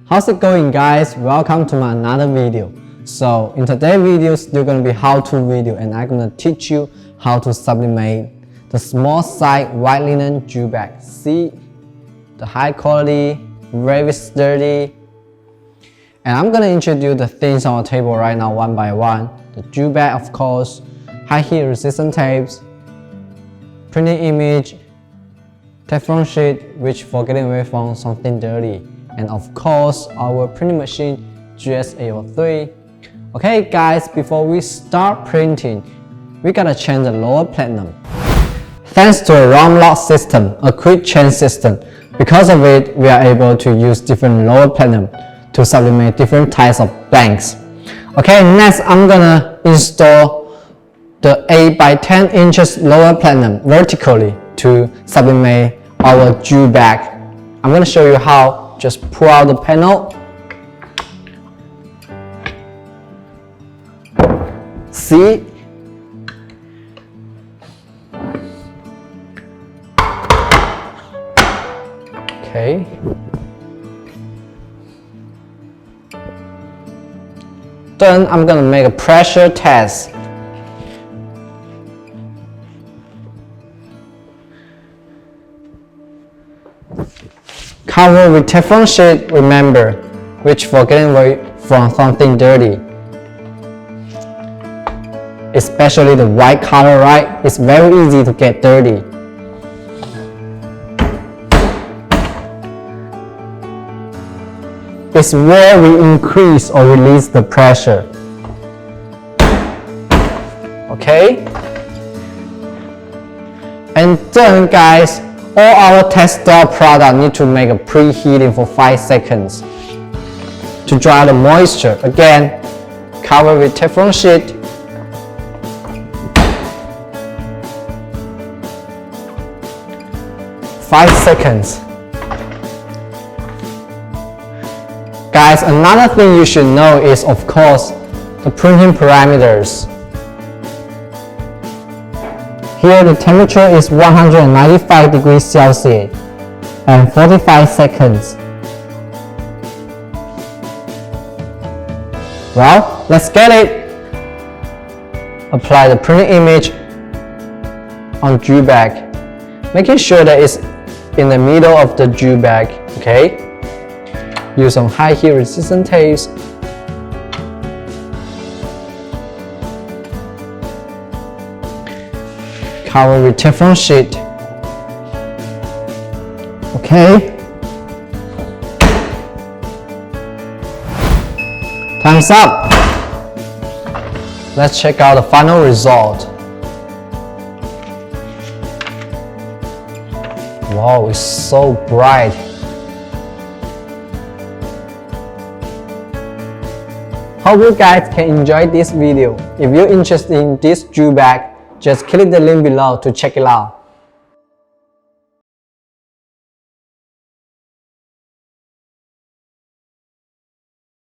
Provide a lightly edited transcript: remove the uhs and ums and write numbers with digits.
How's it going, guys? Welcome to my another video. So in today's video, it's still gonna be how-to video, and I'm gonna teach you how to sublimate the small size white linen jute bag. See the high quality, very sturdy. And I'm gonna introduce the things on the table right now one by one. The jute bag, of course, high heat resistant tapes, printing image, Teflon sheet, which for getting away from something dirty, and of course our printing machine GS803. Okay guys, before we start printing, we gotta change the lower platinum. Thanks to a round lock system, a quick change system, because of it we are able to use different lower platinum to sublimate different types of blanks. Okay, next I'm gonna install the 8 by 10 inches lower platinum vertically to sublimate our jute bag. I'm gonna show you how. Just pull out the panel. See? Okay. Then I'm gonna make a pressure test. Cover with Teflon sheet, remember, which for getting away from something dirty. Especially the white color, right? It's very easy to get dirty. It's where we increase or release the pressure. Okay? And then guys, all our textile product need to make a preheating for 5 seconds to dry the moisture. Again, cover with Teflon sheet. Five seconds. Guys, another thing you should know is, of course, the printing parameters. Here the temperature is 195 degrees Celsius and 45 seconds. Well, let's get it. Apply the printing image on jute bag, making sure that it's in the middle of the jute bag, okay? Use some high heat resistant tapes. Cover with Teflon sheet. Okay. Time's up. Let's check out the final result. Wow, it's so bright. Hope you guys can enjoy this video. If you're interested in this jute bag, just click the link below to check it out.